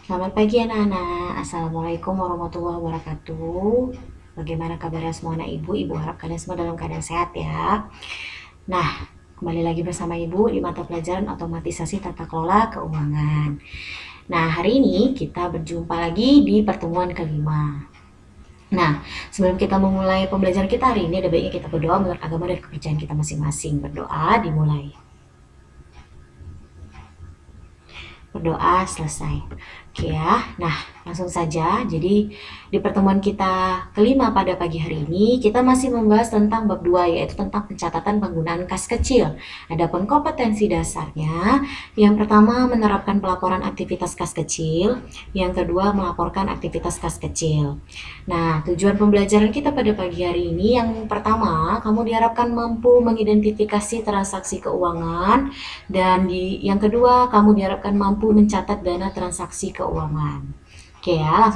Selamat pagi anak-anak. Assalamualaikum warahmatullahi wabarakatuh. Bagaimana kabarnya semua anak ibu? Ibu harap kalian semua dalam keadaan sehat ya. Nah, kembali lagi bersama ibu di mata pelajaran otomatisasi tata kelola keuangan. Nah, hari ini kita berjumpa lagi di pertemuan kelima. Nah, sebelum kita memulai pembelajaran kita hari ini, ada baiknya kita berdoa menurut agama dan kepercayaan kita masing-masing. Berdoa dimulai. Berdoa selesai. Oke ya, nah langsung saja. Jadi di pertemuan kita kelima pada pagi hari ini kita masih membahas tentang bab 2 yaitu tentang pencatatan penggunaan kas kecil. Adapun kompetensi dasarnya, yang pertama menerapkan pelaporan aktivitas kas kecil, yang kedua melaporkan aktivitas kas kecil. Nah, tujuan pembelajaran kita pada pagi hari ini yang pertama, kamu diharapkan mampu mengidentifikasi transaksi keuangan dan yang kedua, kamu diharapkan mampu mencatat dana transaksi keuangan. Oke ya,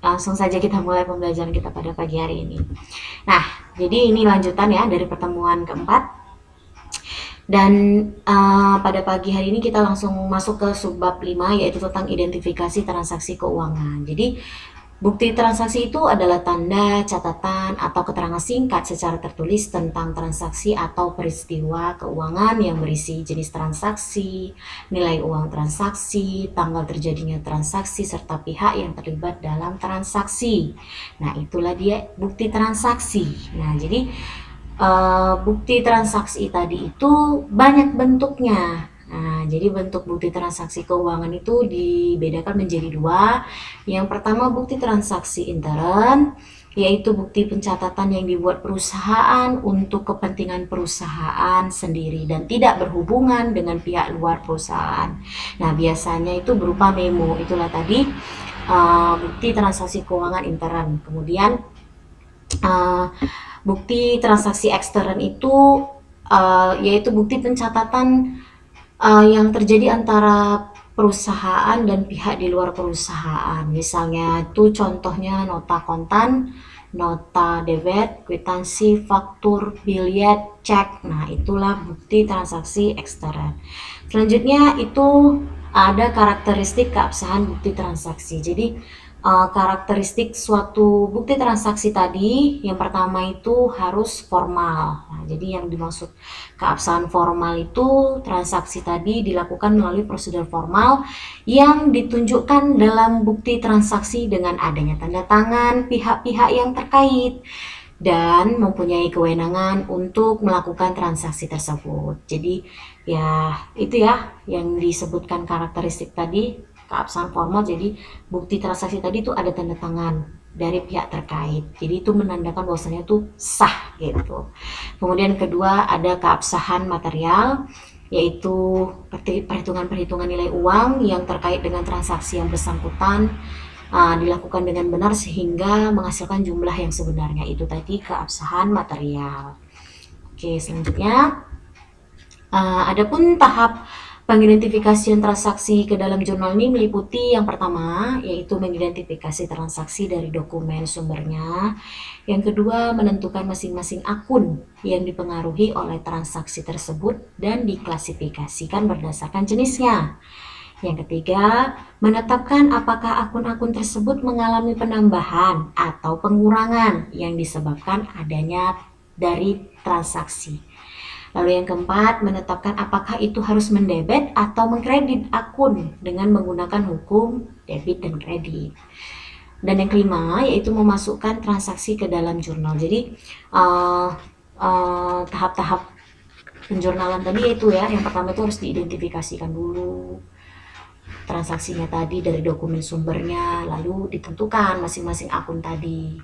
langsung saja kita mulai pembelajaran kita pada pagi hari ini. Nah, jadi ini lanjutan ya dari pertemuan keempat. Dan pada pagi hari ini kita langsung masuk ke subbab 5 yaitu tentang identifikasi transaksi keuangan. Jadi bukti transaksi itu adalah tanda, catatan, atau keterangan singkat secara tertulis tentang transaksi atau peristiwa keuangan yang berisi jenis transaksi, nilai uang transaksi, tanggal terjadinya transaksi, serta pihak yang terlibat dalam transaksi. Nah, itulah dia bukti transaksi. Nah, jadi bukti transaksi tadi itu banyak bentuknya. Nah, jadi bentuk bukti transaksi keuangan itu dibedakan menjadi dua. Yang pertama bukti transaksi intern, yaitu bukti pencatatan yang dibuat perusahaan untuk kepentingan perusahaan sendiri dan tidak berhubungan dengan pihak luar perusahaan. Nah, biasanya itu berupa memo. Itulah tadi bukti transaksi keuangan intern. Kemudian bukti transaksi ekstern itu yaitu bukti pencatatan yang terjadi antara perusahaan dan pihak di luar perusahaan. Misalnya itu contohnya nota kontan, nota debit, kwitansi, faktur, bilet, cek. Nah, itulah bukti transaksi ekstern. Selanjutnya itu ada karakteristik keabsahan bukti transaksi. Jadi karakteristik suatu bukti transaksi tadi, yang pertama itu harus formal. Nah, jadi yang dimaksud keabsahan formal itu transaksi tadi dilakukan melalui prosedur formal yang ditunjukkan dalam bukti transaksi dengan adanya tanda tangan pihak-pihak yang terkait dan mempunyai kewenangan untuk melakukan transaksi tersebut. Jadi ya itu ya yang disebutkan karakteristik tadi keabsahan formal. Jadi bukti transaksi tadi itu ada tanda tangan dari pihak terkait. Jadi itu menandakan bahwasanya itu sah gitu. Kemudian kedua ada keabsahan material, yaitu perhitungan-perhitungan nilai uang yang terkait dengan transaksi yang bersangkutan dilakukan dengan benar sehingga menghasilkan jumlah yang sebenarnya. Itu tadi keabsahan material. Oke, selanjutnya adapun tahap pengidentifikasian transaksi ke dalam jurnal ini meliputi yang pertama yaitu mengidentifikasi transaksi dari dokumen sumbernya. Yang kedua menentukan masing-masing akun yang dipengaruhi oleh transaksi tersebut dan diklasifikasikan berdasarkan jenisnya. Yang ketiga, menetapkan apakah akun-akun tersebut mengalami penambahan atau pengurangan yang disebabkan adanya dari transaksi. Lalu yang keempat, menetapkan apakah itu harus mendebet atau mengkredit akun dengan menggunakan hukum debit dan kredit. Dan yang kelima, yaitu memasukkan transaksi ke dalam jurnal. Jadi tahap-tahap penjurnalan tadi yaitu ya, yang pertama itu harus diidentifikasikan dulu transaksinya tadi dari dokumen sumbernya, lalu ditentukan masing-masing akun tadi.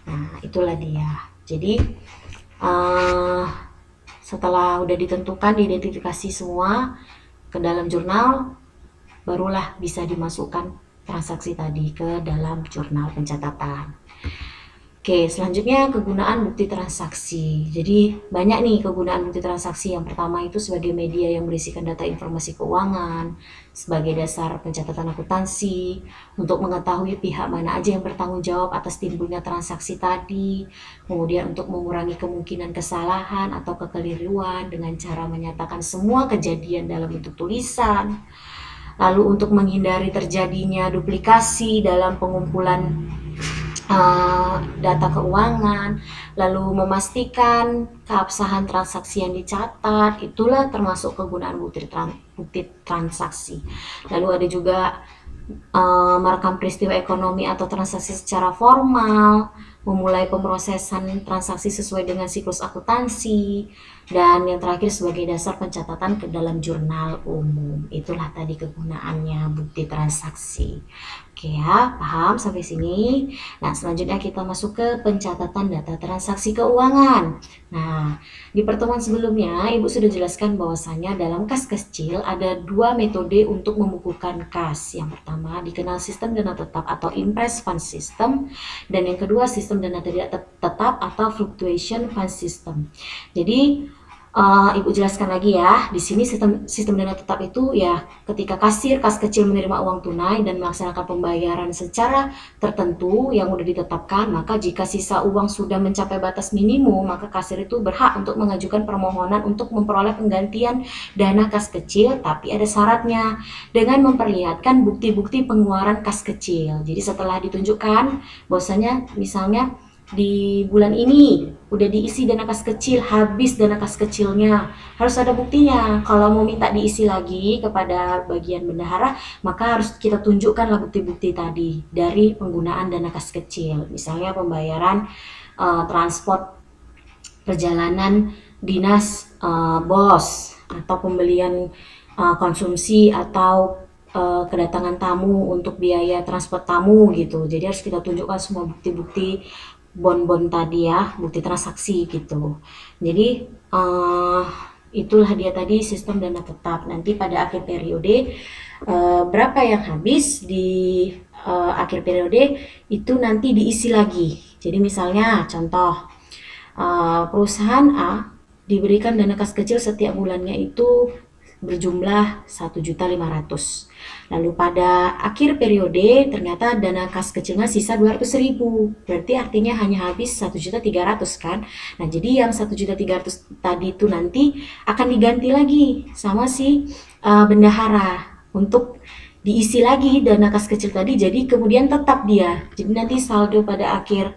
Nah, itulah dia. Jadi setelah udah ditentukan, diidentifikasi semua ke dalam jurnal, barulah bisa dimasukkan transaksi tadi ke dalam jurnal pencatatan. Oke, selanjutnya kegunaan bukti transaksi. Jadi banyak nih kegunaan bukti transaksi. Yang pertama itu sebagai media yang berisikan data informasi keuangan, sebagai dasar pencatatan akuntansi, untuk mengetahui pihak mana aja yang bertanggung jawab atas timbulnya transaksi tadi, kemudian untuk mengurangi kemungkinan kesalahan atau kekeliruan dengan cara menyatakan semua kejadian dalam bentuk tulisan, Lalu untuk menghindari terjadinya duplikasi dalam pengumpulan data keuangan, lalu memastikan keabsahan transaksi yang dicatat, itulah termasuk kegunaan bukti transaksi. Lalu ada juga merekam peristiwa ekonomi atau transaksi secara formal, memulai pemrosesan transaksi sesuai dengan siklus akuntansi, dan yang terakhir sebagai dasar pencatatan ke dalam jurnal umum. Itulah tadi kegunaannya bukti transaksi. Oke ya, paham sampai sini? Nah, selanjutnya kita masuk ke pencatatan data transaksi keuangan. Nah, di pertemuan sebelumnya, Ibu sudah jelaskan bahwasanya dalam kas kecil ada dua metode untuk membukukan kas. Yang pertama dikenal sistem dana tetap atau impress fund system, dan yang kedua sistem dana tidak tetap atau fluctuation fund system. Jadi Ibu jelaskan lagi ya, di sini sistem dana tetap itu ya ketika kasir kas kecil menerima uang tunai dan melaksanakan pembayaran secara tertentu yang sudah ditetapkan, maka jika sisa uang sudah mencapai batas minimum, maka kasir itu berhak untuk mengajukan permohonan untuk memperoleh penggantian dana kas kecil, tapi ada syaratnya dengan memperlihatkan bukti-bukti pengeluaran kas kecil. Jadi setelah ditunjukkan bahwasanya misalnya di bulan ini udah diisi dana kas kecil, habis dana kas kecilnya, harus ada buktinya. Kalau mau minta diisi lagi kepada bagian bendahara, maka harus kita tunjukkanlah bukti-bukti tadi dari penggunaan dana kas kecil, misalnya pembayaran transport perjalanan dinas bos, atau pembelian konsumsi, atau kedatangan tamu untuk biaya transport tamu gitu. Jadi harus kita tunjukkan semua bukti-bukti bon-bon tadi ya, bukti transaksi gitu. Jadi itulah dia tadi sistem dana tetap. Nanti pada akhir periode berapa yang habis di akhir periode itu nanti diisi lagi. Jadi misalnya contoh perusahaan A diberikan dana kas kecil setiap bulannya itu berjumlah 1.500.000. Lalu pada akhir periode ternyata dana kas kecilnya sisa 200.000. Berarti artinya hanya habis 1.300.000 kan. Nah, jadi yang 1.300.000 tadi itu nanti akan diganti lagi sama si bendahara untuk diisi lagi dana kas kecil tadi, jadi kemudian tetap dia. Jadi nanti saldo pada akhir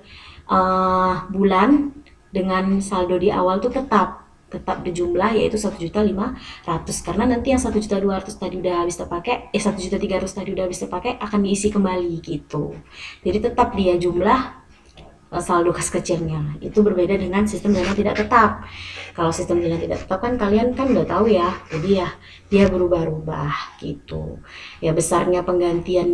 bulan dengan saldo di awal tuh tetap berjumlah yaitu 1.500.000, karena nanti yang 1.200.000 tadi udah habis terpakai, 1.300.000 tadi udah habis terpakai akan diisi kembali gitu. Jadi tetap dia jumlah saldo kas kecilnya. Itu berbeda dengan sistem dana tidak tetap. Kalau sistem dana tidak tetap kan kalian kan udah tahu ya, jadi ya dia berubah-ubah gitu. Ya besarnya penggantian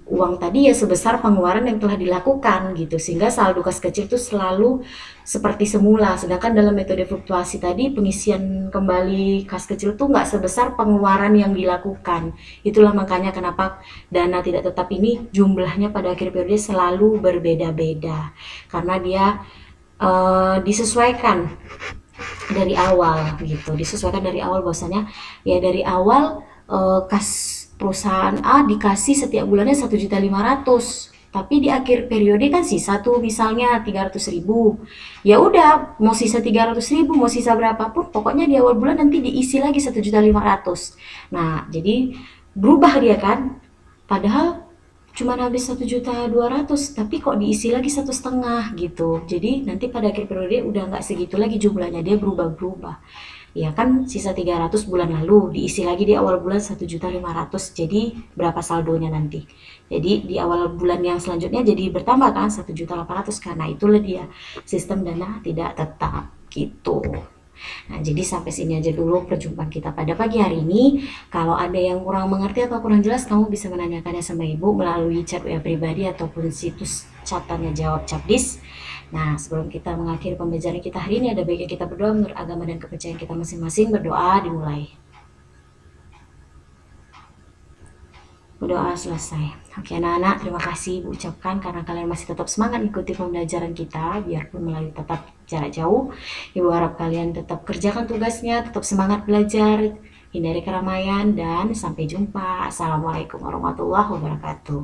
uang tadi ya sebesar pengeluaran yang telah dilakukan gitu, sehingga saldo kas kecil itu selalu seperti semula. Sedangkan dalam metode fluktuasi tadi pengisian kembali kas kecil tuh nggak sebesar pengeluaran yang dilakukan. Itulah makanya kenapa dana tidak tetap ini jumlahnya pada akhir periode selalu berbeda-beda, karena dia disesuaikan dari awal gitu, disesuaikan dari awal bahwasanya ya dari awal kas perusahaan A dikasih setiap bulannya 1.500.000, tapi di akhir periode kan sisa tuh misalnya 300.000. Ya udah, mau sisa 300.000, mau sisa berapapun, pokoknya di awal bulan nanti diisi lagi 1.500.000. Nah, jadi berubah dia kan, padahal cuma habis 1.200.000, tapi kok diisi lagi 1,5 gitu. Jadi nanti pada akhir periode udah nggak segitu lagi jumlahnya, dia berubah-berubah. Ya kan sisa 300 bulan lalu, diisi lagi di awal bulan 1.500.000, jadi berapa saldonya nanti. Jadi di awal bulan yang selanjutnya jadi bertambah kan 1.800.000, karena itulah dia sistem dana tidak tetap gitu. Nah, jadi sampai sini aja dulu perjumpaan kita pada pagi hari ini. Kalau ada yang kurang mengerti atau kurang jelas, kamu bisa menanyakannya sama Ibu melalui chat WA pribadi ataupun situs chatnya Jawab Capdis. Nah, sebelum kita mengakhiri pembelajaran kita hari ini, ada baiknya kita berdoa menurut agama dan kepercayaan kita masing-masing. Berdoa dimulai. Berdoa selesai. Oke anak-anak, terima kasih Ibu ucapkan karena kalian masih tetap semangat ikuti pembelajaran kita, biarpun melalui tetap jarak jauh. Ibu harap kalian tetap kerjakan tugasnya, tetap semangat belajar, hindari keramaian, dan sampai jumpa. Assalamualaikum warahmatullahi wabarakatuh.